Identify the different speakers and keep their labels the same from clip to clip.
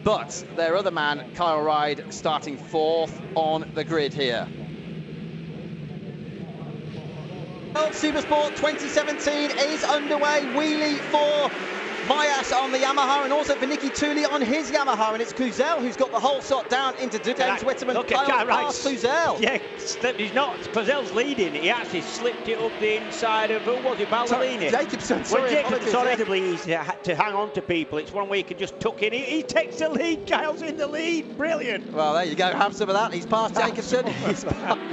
Speaker 1: But their other man, Kyle Ryde, starting 4th on the grid here. SuperSport 2017 is underway. Wheelie for Myas on the Yamaha, and also for Nicky Tooley on his Yamaha, and it's Cluzel who's got the whole shot down into James Witterman.
Speaker 2: Look at
Speaker 1: past Cluzel.
Speaker 2: Yeah, he's not. Cluzel's leading. He actually slipped it up the inside of, who was it, Baldolini?
Speaker 1: Jacobson, sorry.
Speaker 2: Jacobson's incredibly easy to hang on to people. It's one way you can just tuck in. He takes the lead. Kyle's in the lead. Brilliant.
Speaker 1: Well, there you go. Have some of that. He's past Jacobson.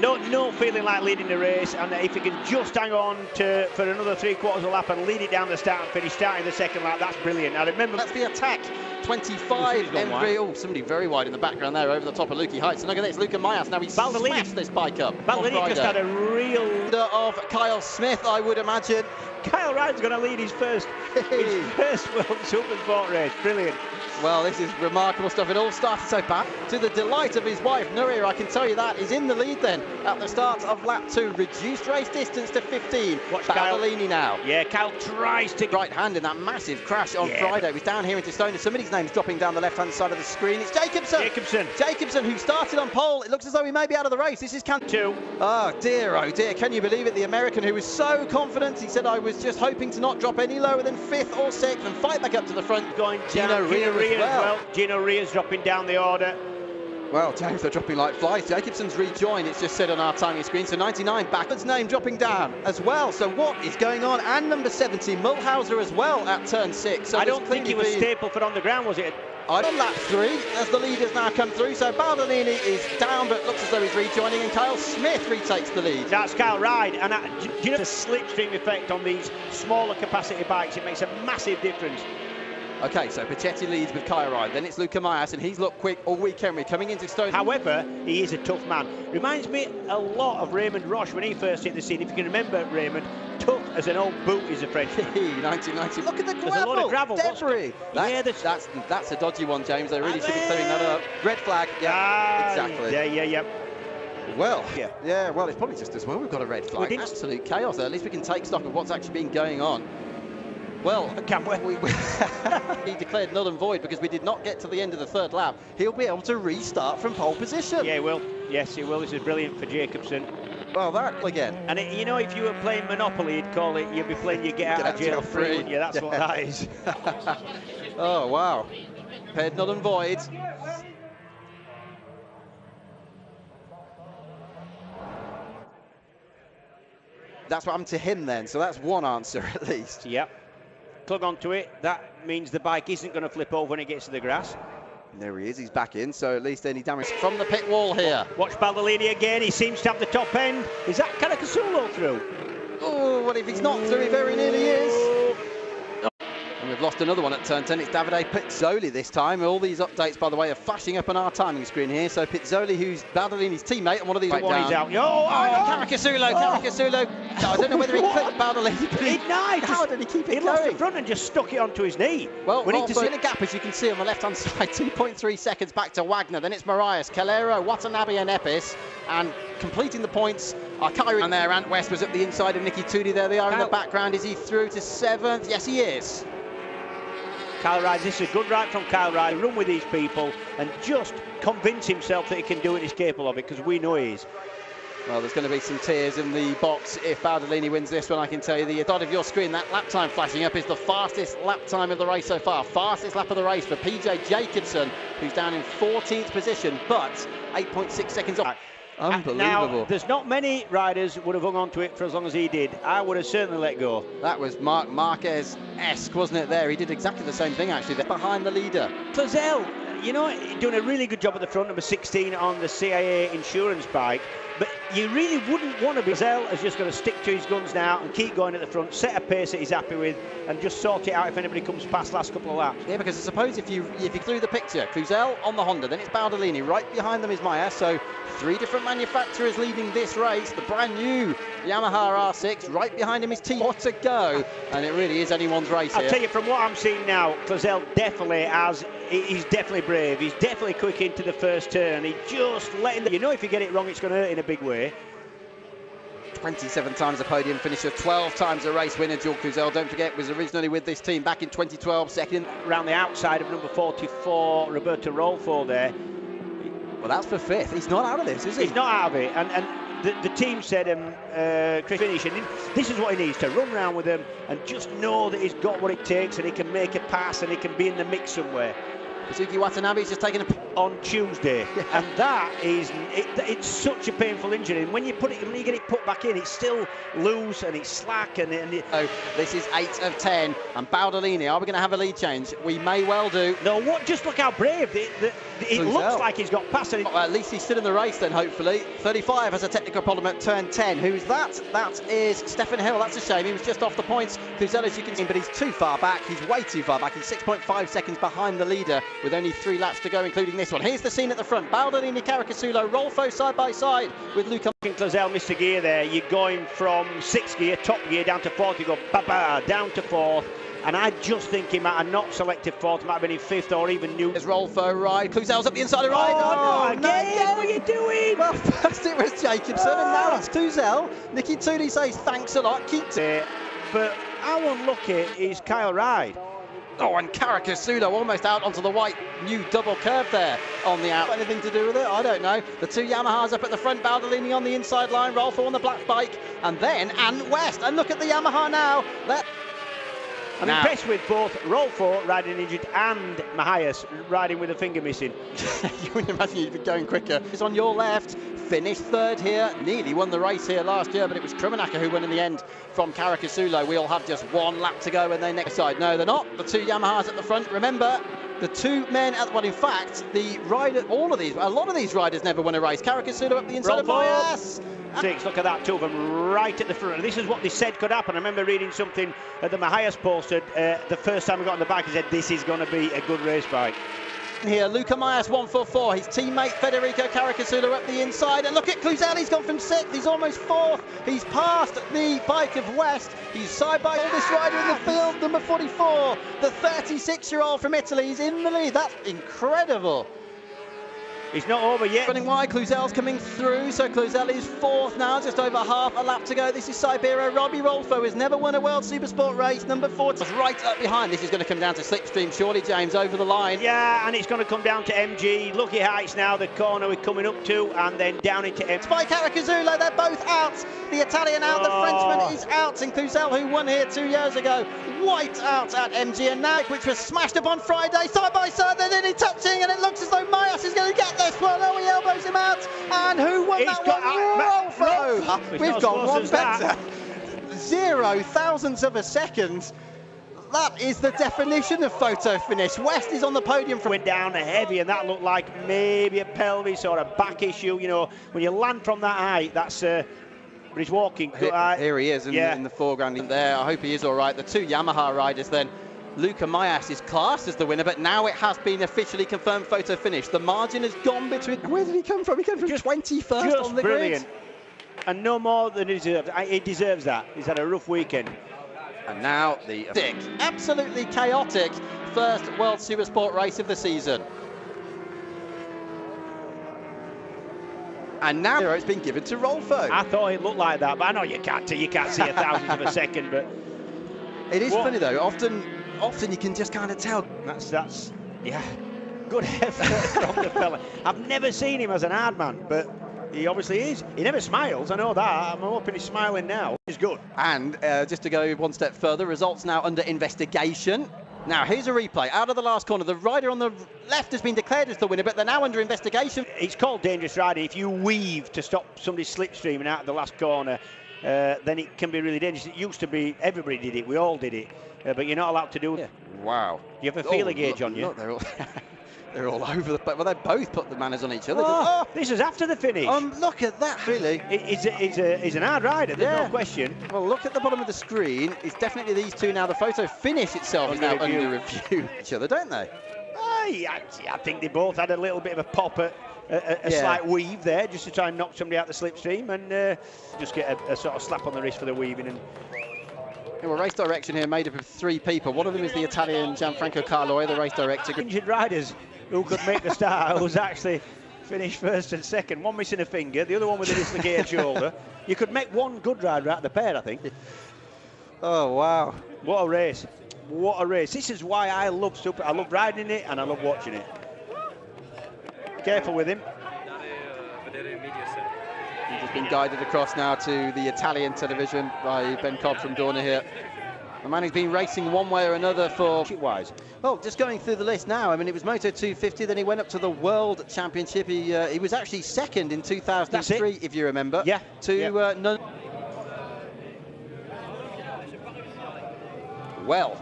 Speaker 2: No feeling like leading the race, and if he can just hang on for another 3/4 of a lap and lead it down the start and finish starting the second lap, that's brilliant. I remember
Speaker 1: that's the attack. 25 Embry. Oh, somebody very wide in the background there, over the top of Lukey Heights. And look at this, Luca Myas. Now he's smashed this bike up.
Speaker 2: Baldolini just had a real
Speaker 1: of Kyle Smith, I would imagine.
Speaker 2: Kyle Ryde's going to lead his first World SuperSport race. Brilliant.
Speaker 1: Well, this is remarkable stuff. It all started so bad. To the delight of his wife, Nuria, I can tell you that, is in the lead then at the start of lap 2. Reduced race distance to 15.
Speaker 2: Watch
Speaker 1: Baldolini now.
Speaker 2: Yeah, Kyle tries to...
Speaker 1: Right hand in that massive crash on Friday. It was down here into Stone. Somebody's name's dropping down the left-hand side of the screen. It's Jacobson. Jacobson, who started on pole. It looks as though he may be out of the race. This is Two. Oh dear, can you believe it? The American who was so confident. He said, I was just hoping to not drop any lower than 5th or 6th and fight back up to the front.
Speaker 2: Going
Speaker 1: Gino Rea as well.
Speaker 2: Gino Rea's dropping down the order.
Speaker 1: Well, James, they're dropping like flies. Jacobson's rejoined, it's just said on our timing screen. So 99 Backwards name dropping down as well. So what is going on? And number 70, Mulhauser as well at turn 6. So
Speaker 2: I don't think it was Stapleford on the ground, was it?
Speaker 1: On lap 3, as the leaders now come through. So Baldolini is down, but looks as though he's rejoining, and Kyle Smith retakes the lead.
Speaker 2: That's Kyle Ryde, and do you know the slipstream effect on these smaller capacity bikes? It makes a massive difference.
Speaker 1: Okay, so Pachetti leads with Kyle Ryde, then it's Luca Myas, and he's looked quick all weekend. We're coming into Stone.
Speaker 2: However, he is a tough man. Reminds me a lot of Raymond Roche when he first hit the scene. If you can remember Raymond, tough as an old boot is a Frenchman.
Speaker 1: 1990. Look at the gravel.
Speaker 2: There's a lot of gravel.
Speaker 1: Debris. That's a dodgy one, James. They really should be clearing that up. Red flag. Yeah, exactly.
Speaker 2: Yeah.
Speaker 1: Well, well, it's probably just as well we've got a red flag. Absolute chaos there. At least we can take stock of what's actually been going on. Well, he declared null and void because we did not get to the end of the 3rd lap. He'll be able to restart from pole position.
Speaker 2: Yeah, he will. Yes, he will. This is brilliant for Jacobson.
Speaker 1: Well, that again.
Speaker 2: And you know, if you were playing Monopoly, you'd call it, you'd be playing you get out of jail free, wouldn't you? That's what that is.
Speaker 1: Oh, wow. Paired null and void. That's what happened to him then, so that's one answer at least.
Speaker 2: Yep. Plug onto it. That means the bike isn't going to flip over when it gets to the grass.
Speaker 1: And there he is, he's back in, so at least any damage from the pit wall here.
Speaker 2: Watch Baldolini again, he seems to have the top end. Is that Caracasulo through?
Speaker 1: Oh, well, if he's not through, he very nearly is. And we've lost another one at turn 10. It's Davide Pizzoli this time. All these updates, by the way, are flashing up on our timing screen here. So Pizzoli, who's Baldolini's teammate, and one of these
Speaker 2: he's out.
Speaker 1: Caracasulo. I don't know whether he clipped Baldolini, but how did he keep it going?
Speaker 2: He lost the front and just stuck it onto his knee.
Speaker 1: Well, we need to see the gap, as you can see on the left-hand side. 2.3 seconds back to Wagner. Then it's Marias, Calero, Watanabe, and Epis, and completing the points are Kyrie. And there, Ant West was at the inside of Nicky Tooley. There they are in the background. Is he through to 7th? Yes, he is.
Speaker 2: Kyle Ryde, this is a good ride from Kyle Ryde. Run with these people and just convince himself that he can do it and he's capable of it, because we know he is.
Speaker 1: Well, there's going to be some tears in the box if Baldolini wins this one, I can tell you. The dot of your screen, that lap time flashing up, is the fastest lap time of the race so far. Fastest lap of the race for PJ Jacobson, who's down in 14th position, but 8.6 seconds off. Unbelievable.
Speaker 2: Now, there's not many riders would have hung on to it for as long as he did. I would have certainly let go.
Speaker 1: That was Marc Marquez-esque, wasn't it, there? He did exactly the same thing, actually. They're behind the leader.
Speaker 2: Cluzel, you know, doing a really good job at the front, number 16 on the CIA insurance bike. But you really wouldn't want to be. Cluzel is just going to stick to his guns now and keep going at the front, set a pace that he's happy with, and just sort it out if anybody comes past last couple of laps.
Speaker 1: Yeah, because I suppose if you threw the picture, Cluzel on the Honda, then it's Baldolini, right behind them is Myas, so 3 different manufacturers leading this race. The brand new Yamaha R6, right behind him is T. What to go, and it really is anyone's race here.
Speaker 2: I'll tell you, from what I'm seeing now, Cluzel definitely has, he's definitely brave, he's definitely quick into the first turn, he just letting, you know, if you get it wrong, it's going to hurt in a big way.
Speaker 1: 27 times a podium finisher, 12 times a race winner. Jules Cluzel, don't forget, was originally with this team back in 2012, second.
Speaker 2: Around the outside of number 44, Roberto Rolfo there.
Speaker 1: Well, that's for fifth. He's not out of this, is he?
Speaker 2: He's not out of it. And the team said, Chris finish, and this is what he needs, to run around with them and just know that he's got what it takes and he can make a pass and he can be in the mix somewhere.
Speaker 1: Suzuki Watanabe's just taken a
Speaker 2: on Tuesday, and that is it's such a painful injury. And when you get it put back in, it's still loose and it's slack.
Speaker 1: Oh, this is 8 of 10, and Baldolini. Are we going to have a lead change? We may well do.
Speaker 2: No, what? Just look how brave it looks like he's got past it.
Speaker 1: Well, at least he's still in the race then, hopefully. 35 has a technical problem at turn 10. Who's that? That is Stefan Hill. That's a shame. He was just off the points. Cluzel, as you can see, but he's too far back. He's way too far back. He's 6.5 seconds behind the leader with only 3 laps to go, including this one. Here's the scene at the front. Baldolini, Caricasulo, Rolfo side by side with Luca.
Speaker 2: Cluzel missed a gear there. You're going from 6th gear, top gear, down to 4th. You go down to 4th. And I just think he might have not selected 4th, might have been in 5th or even new.
Speaker 1: There's Rolfo right. Cluzel's up the inside of right.
Speaker 2: Oh, no, again, what are you doing?
Speaker 1: Well, first it was Jacobsen, and now it's Cluzel. Nicky Tooley says thanks a lot. Keep
Speaker 2: but how unlucky is Kyle Ryde?
Speaker 1: Oh, and Caricasulo almost out onto the white new double curve there on the out. Anything to do with it? I don't know. The 2 Yamahas up at the front, Baldolini on the inside line, Rolfo on the black bike, and then West. And look at the Yamaha now.
Speaker 2: I'm impressed with both Rolfo riding injured and Mahias riding with a finger missing.
Speaker 1: You wouldn't imagine you'd be going quicker. He's on your left, finished 3rd here, nearly won the race here last year, but it was Krummenacher who won in the end from Caricasulo. We all have just 1 lap to go, and they next side. No, they're not. The 2 Yamahas at the front. Remember, the 2 men at well, in fact, a lot of these riders never won a race. Caricasulo up the inside of Mahias.
Speaker 2: 6, look at that, 2 of them right at the front. And this is what they said could happen. I remember reading something that Mahias posted the first time we got on the bike. He said this is going to be a good race bike.
Speaker 1: Here, Luca Mahias 144. His teammate Federico Caricasulo up the inside. And look at Cluzel, he's gone from 6th. He's almost 4th. He's passed the bike of West. He's side by oldest rider in the field, number 44. The 36-year-old from Italy. He's in the lead. That's incredible.
Speaker 2: He's not over yet.
Speaker 1: Running wide, Cluzel's coming through, so Cluzel is 4th now, just over half a lap to go. This is Siberia. Robbie Rolfo has never won a World Supersport race, number 40. Right up behind. This is going to come down to slipstream, surely, James, over the line.
Speaker 2: Yeah, and it's going to come down to MG. Lucky Heights now, the corner we're coming up to, and then down into MG.
Speaker 1: By Caricasulo, they're both out. The Italian out, the Frenchman is out, and Cluzel, who won here 2 years ago, wiped out at MG, and now, which was smashed up on Friday, side by side, they're nearly touching, and it looks as though Mahias is going to get this one. Oh, he elbows him out, and who won that one? Rolfo. We've got one better. 0 thousandths of a second. That is the definition of photo finish. West is on the podium from...
Speaker 2: Went down heavy, and that looked like maybe a pelvis or a back issue. You know, when you land from that height, that's... but he's walking.
Speaker 1: Here he is in the foreground there. I hope he is all right. The 2 Yamaha riders then. Luca Mahias is classed as the winner, but now it has been officially confirmed photo finish. The margin has gone between... Where did he come from? He came from 21st on the
Speaker 2: brilliant.
Speaker 1: grid.
Speaker 2: And no more than he deserves. He deserves that. He's had a rough weekend.
Speaker 1: And now the absolutely chaotic first World Supersport race of the season. And now it's been given to Rolfo.
Speaker 2: I thought it looked like that, but I know you can't see a thousandth of a second. But
Speaker 1: it is funny though. Often you can just kind of tell.
Speaker 2: That's yeah, good effort from the fella. I've never seen him as an hard man, but he obviously is. He never smiles, I know that. I'm hoping he's smiling now. He's good.
Speaker 1: And just to go one step further, results now under investigation. Now, here's a replay. Out of the last corner, the rider on the left has been declared as the winner, but they're now under investigation.
Speaker 2: It's called dangerous riding. If you weave to stop somebody slipstreaming out of the last corner, then it can be really dangerous. It used to be, everybody did it, we all did it, but you're not allowed to do it.
Speaker 1: Yeah. Wow.
Speaker 2: You have a feeler gauge on you.
Speaker 1: Look, they're all over the place. Well, they both put the manners on each other.
Speaker 2: Oh, this is after the finish.
Speaker 1: Look at that, really.
Speaker 2: He's an hard rider, there's no question.
Speaker 1: Well, look at the bottom of the screen. It's definitely these two now. The photo finish itself is now under review each other, don't they?
Speaker 2: I think they both had a little bit of a pop at a slight weave there, just to try and knock somebody out the slipstream, and just get a sort of slap on the wrist for the weaving. And
Speaker 1: well, race direction here made up of 3 people. One of them is the Italian Gianfranco Carloi, the race director.
Speaker 2: Injured riders who could make the start, who's actually finished first and second. One missing a finger, the other one with a dislocated shoulder. You could make one good rider out of the pair, I think.
Speaker 1: Oh, wow.
Speaker 2: What a race. What a race. This is why I love I love riding it and I love watching it. Careful with him.
Speaker 1: He's just been guided across now to the Italian television by Ben Cobb from Dorna here. The man who's been racing one way or another for...
Speaker 2: Wise.
Speaker 1: Well, just going through the list now, I mean, it was Moto 250, then he went up to the World Championship. He was actually second in 2003, if you remember.
Speaker 2: Yeah.
Speaker 1: Well,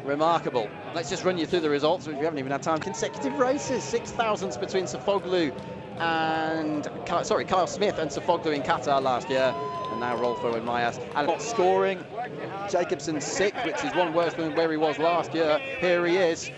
Speaker 1: remarkable. Let's just run you through the results, which we haven't even had time. Consecutive races, 6,000s between Sofoglu and... Kyle Smith and Sofoglu in Qatar last year. And now Rolfo and Mayas. And not scoring. Jacobson's sick, which is one worse than where he was last year. Here he is.